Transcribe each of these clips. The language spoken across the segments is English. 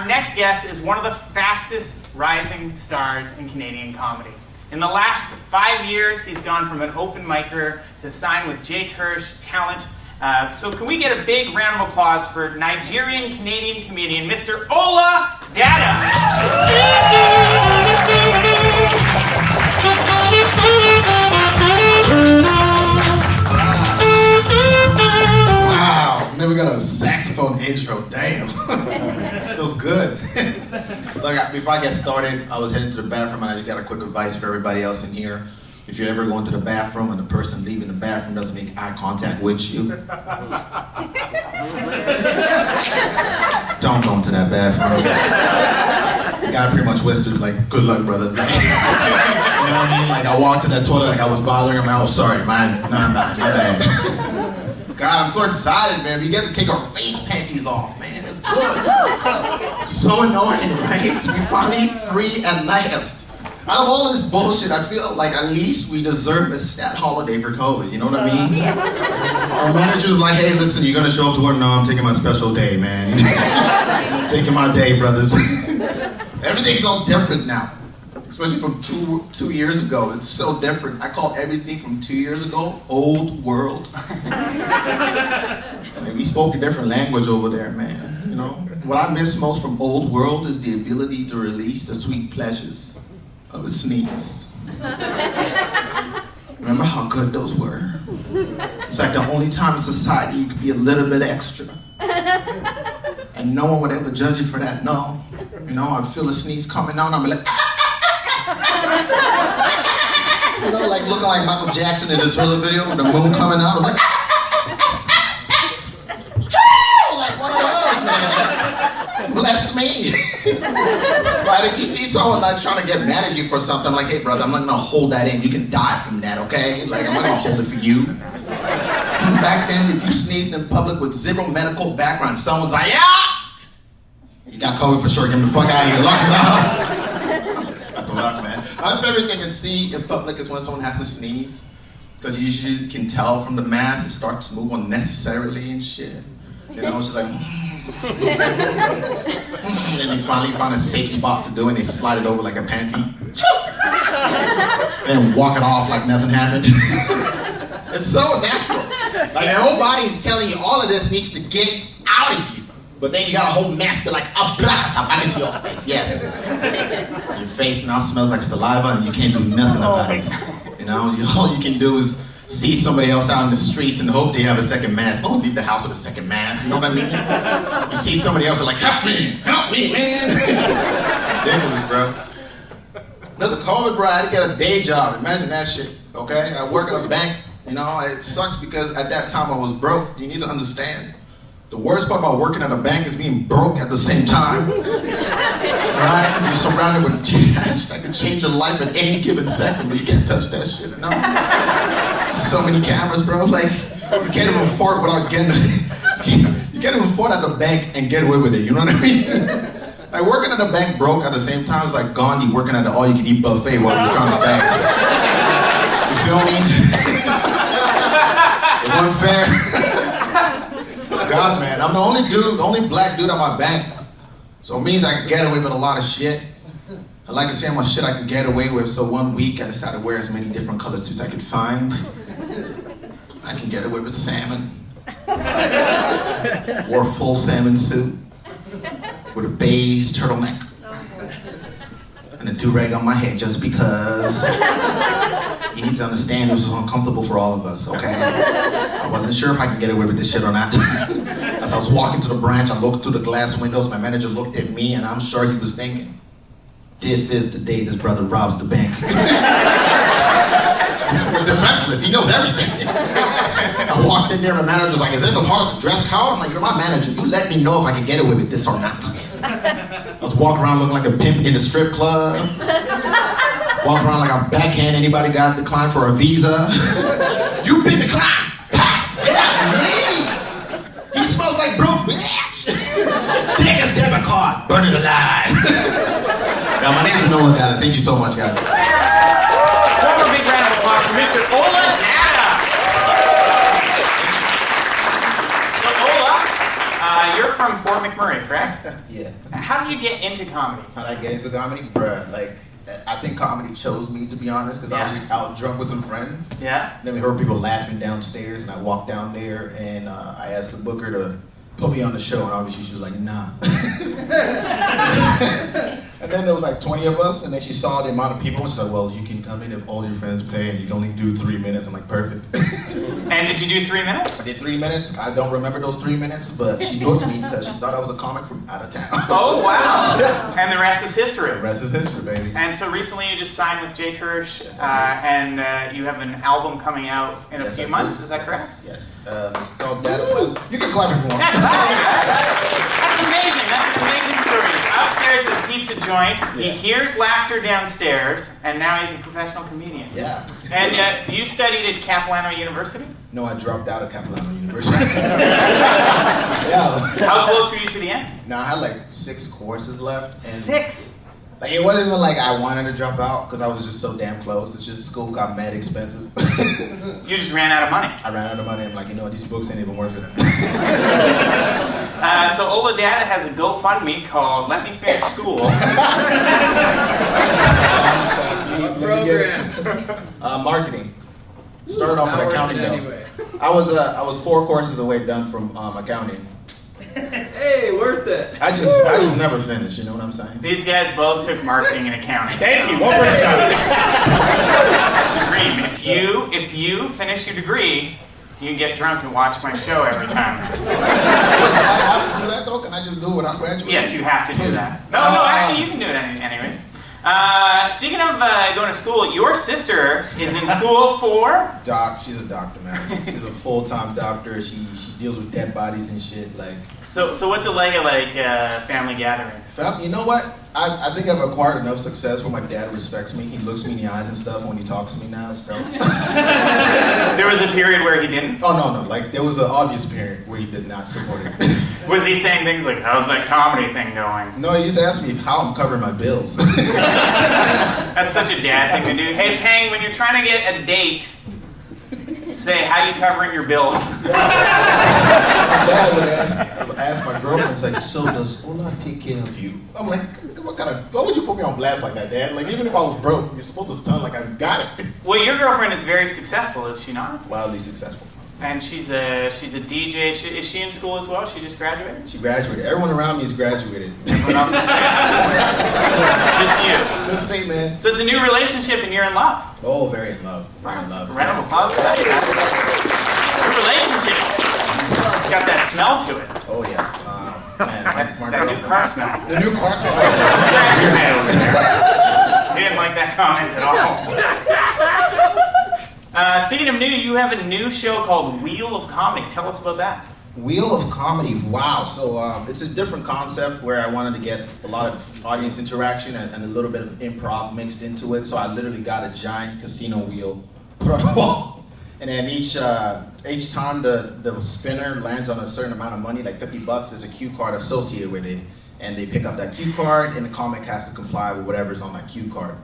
our next guest is one of the fastest rising stars in Canadian comedy. In the last 5 years, he's gone from an open micer to sign with Jake Hirsch Talent. So can we get a big round of applause for Nigerian-Canadian comedian, Mr. Ola Dada. We got a saxophone intro. Damn. Feels good. Look, before I get started, I was heading to the bathroom and I just got a quick advice for everybody else in here. If you're ever going to the bathroom and the person leaving the bathroom doesn't make eye contact with you, don't go into that bathroom. The guy pretty much whispered, like, good luck, brother. You know what I mean? Like, I walked to that toilet like I was bothering him. Oh, sorry, man. No, my bad. God, I'm so excited, man. We get to take our face panties off, man. It's good. So annoying, right? We finally free at last. Out of all of this bullshit, I feel like at least we deserve a stat holiday for COVID. You know what I mean? Yes. Our manager's like, hey, listen, you're gonna show up to work? No, I'm taking my special day, man. Taking my day, brothers. Everything's all different now. Especially from two years ago. It's so different. I call everything from 2 years ago old world. I mean, we spoke a different language over there, man. You know? What I miss most from old world is the ability to release the sweet pleasures of a sneeze. Remember how good those were? It's like the only time in society you could be a little bit extra. And no one would ever judge you for that, no. You know, I'd feel a sneeze coming out and I'd be like, you know, like looking like Michael Jackson in the Thriller video with the moon coming out. I'm like, like one of those, man. Bless me. Right? If you see someone like trying to get mad at you for something, I'm like, hey, brother, I'm not gonna hold that in. You can die from that, okay? Like, I'm not gonna hold it for you. Back then, if you sneezed in public with zero medical background, someone's like, yeah, he's got COVID for sure. Get him the fuck out of here. Lock him up. Man. My favorite thing to see in public is when someone has to sneeze, because you usually can tell from the mask it starts to move unnecessarily and shit. You know, it's just like, and then you finally find a safe spot to do it and they slide it over like a panty. And walk it off like nothing happened. It's so natural. Like your whole body is telling you all of this needs to get out of you. But then you got a whole mask be like, back into your face, yes. Your face now smells like saliva and you can't do nothing about it. You know, all you can do is see somebody else out in the streets and hope they have a second mask. Don't leave the house with a second mask, you know what I mean? You see somebody else, you're like, help me, man. Ridiculous, bro. There's a COVID, bro, I had to get a day job. Imagine that shit, okay? I work at a bank, you know, it sucks because at that time I was broke. You need to understand. The worst part about working at a bank is being broke at the same time. Right? Because you're surrounded with cash that can change your life at any given second, but you can't touch that shit. No. So many cameras, bro. Like, you can't even fart without getting... You can't even fart at the bank and get away with it, you know what I mean? Like, working at a bank broke at the same time is like Gandhi working at the all-you-can-eat buffet while he's trying to fast. You feel me? It wasn't fair. God, man, I'm the only black dude at my bank. So it means I can get away with a lot of shit. I like to say how much shit I can get away with, so one week I decided to wear as many different color suits I could find. I can get away with salmon. Wore a full salmon suit with a beige turtleneck. And a do-rag on my head just because you need to understand this was uncomfortable for all of us, okay? I wasn't sure if I could get away with this shit or not. As I was walking to the branch, I looked through the glass windows, my manager looked at me, and I'm sure he was thinking, this is the day this brother robs the bank. We're defenseless, he knows everything. I walked in there, my manager's like, is this a part of the dress code? I'm like, you're my manager, you let me know if I can get away with this or not. I was walking around looking like a pimp in a strip club. Walking around like I backhand anybody got declined for a visa. You been declined! Yeah, me! He smells like broke bitch! Take his debit card, burn it alive! Now, my name is Ola Dada. Thank you so much, guys. One more big round of applause for Mr. Ola Dada. So Ola, you're from Fort McMurray, correct? Yeah. How did you get into comedy? How'd I get into comedy? Bruh, like, I think comedy chose me, to be honest, because I was just out drunk with some friends. Yeah? And then we heard people laughing downstairs, and I walked down there, and I asked the booker to put me on the show, and obviously she was like, nah. And then there was like 20 of us, and then she saw the amount of people, and she's like, well, you can come in if all your friends pay, and you can only do 3 minutes. I'm like, perfect. And did you do 3 minutes? I did 3 minutes. I don't remember those 3 minutes, but she booked me because she thought I was a comic from out of town. Oh, wow. And the rest is history. The rest is history, baby. And so recently you just signed with Jake Hirsch, and you have an album coming out in a few months, is that correct? Yes. It's called Dada. You can clap it for me. That's amazing. That's an amazing story. He's upstairs at a pizza joint. He hears laughter downstairs, and now he's a professional comedian. Yeah. And you studied at Capilano University? No, I dropped out of Capilano University. Yeah. How close were you to the end? No, I had like 6 courses left. And 6? Like, it wasn't even like I wanted to drop out because I was just so damn close. It's just school got mad expensive. You just ran out of money. I ran out of money. I'm like, you know what, these books ain't even worth it. So Ola Dada has a GoFundMe called Let Me Finish School. Program. Marketing. Started off with accounting though. Anyway. I was 4 courses away done from accounting. Hey, worth it. I just never finished. You know what I'm saying? These guys both took marketing and accounting. Thank you. One person got it. That's your dream. If you finish your degree, you can get drunk and watch my show every time. I have to do that though? Can I just do it when I'm graduating? Yes, you have to do that. No, actually, you can do it anyways. Speaking of going to school, your sister is in school for? She's a doctor, man. She's a full-time doctor. She deals with dead bodies and shit. Like. So what's it like at family gatherings? You know what? I think I've acquired enough success where my dad respects me. He looks me in the eyes and stuff when he talks to me now. So. There was a period where he didn't? Oh, no. Like, there was an obvious period where he did not support it. Was he saying things like, how's that comedy thing going? No, he used to ask me how I'm covering my bills. That's such a dad thing to do. Hey, Pang, when you're trying to get a date, say, how you covering your bills? My dad would ask my girlfriend, it's like, so does Ola take care of you? I'm like, why would you put me on blast like that, Dad? Like, even if I was broke, you're supposed to stun like I got it. Well, your girlfriend is very successful, is she not? Wildly successful. And she's a DJ. Is she in school as well? She just graduated? She graduated. Everyone around me is graduated. Everyone else is graduated. Just you. Just me, man. So it's a new relationship and you're in love. Oh, very in love. Very in love. Round of applause for that. New relationship. It's got that smell to it. Oh, yes. Man, That new car smell. The new car smell. Scratch your head over there. He didn't like that comment at all. Speaking of new, you have a new show called Wheel of Comedy. Tell us about that. Wheel of Comedy, wow. So it's a different concept where I wanted to get a lot of audience interaction and a little bit of improv mixed into it. So I literally got a giant casino wheel put on the wall. And then each time the spinner lands on a certain amount of money, like $50, there's a cue card associated with it. And they pick up that cue card and the comic has to comply with whatever's on that cue card.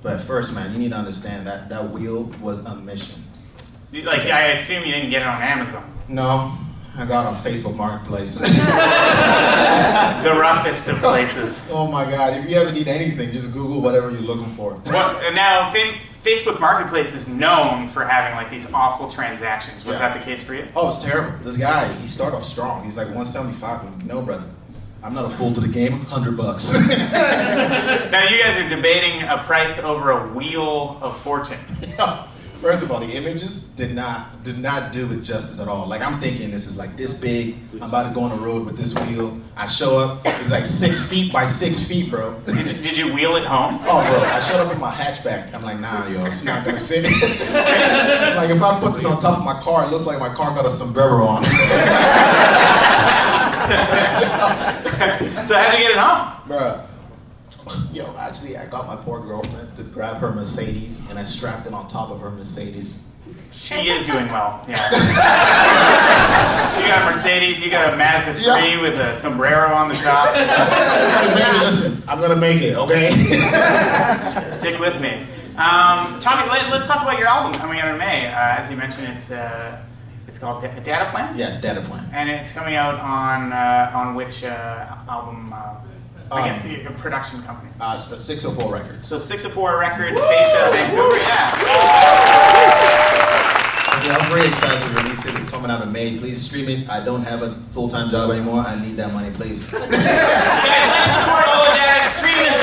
But at first, man, you need to understand that that wheel was a mission. Like, I assume you didn't get it on Amazon. No, I got it on Facebook Marketplace. The roughest of places. Oh my God, if you ever need anything, just Google whatever you're looking for. Well, now, Facebook Marketplace is known for having like these awful transactions. Was that the case for you? Oh, it's terrible. This guy, he started off strong. He's like 175. I'm like, no, brother. I'm not a fool to the game. $100. Now, you guys are debating a price over a wheel of fortune. First of all, the images did not do it justice at all. Like, I'm thinking this is like this big. I'm about to go on the road with this wheel. I show up. It's like 6 feet by 6 feet, bro. Did you wheel it home? Oh, bro. I showed up with my hatchback. I'm like, nah, yo, it's not gonna fit. Like, if I put this on top of my car, it looks like my car got a sombrero on. So how'd you get it home? Bruh. Yo, actually, I got my poor girlfriend to grab her Mercedes, and I strapped it on top of her Mercedes. She is doing well, yeah. You got a Mercedes, you got a Mazda 3 with a sombrero on the top. Hey, baby, listen, I'm gonna make it, okay? Stick with me. Let's talk about your album coming out in May. As you mentioned, it's It's called Data Plan? Yes, Data Plan. And it's coming out on which album? I guess a production company. It's a 604 Records. So 604 Records, based out of Vancouver, yeah. I'm very excited to release it. It's coming out in May. Please stream it. I don't have a full-time job anymore. I need that money, please. Guys, let's support Ola Dada. Stream this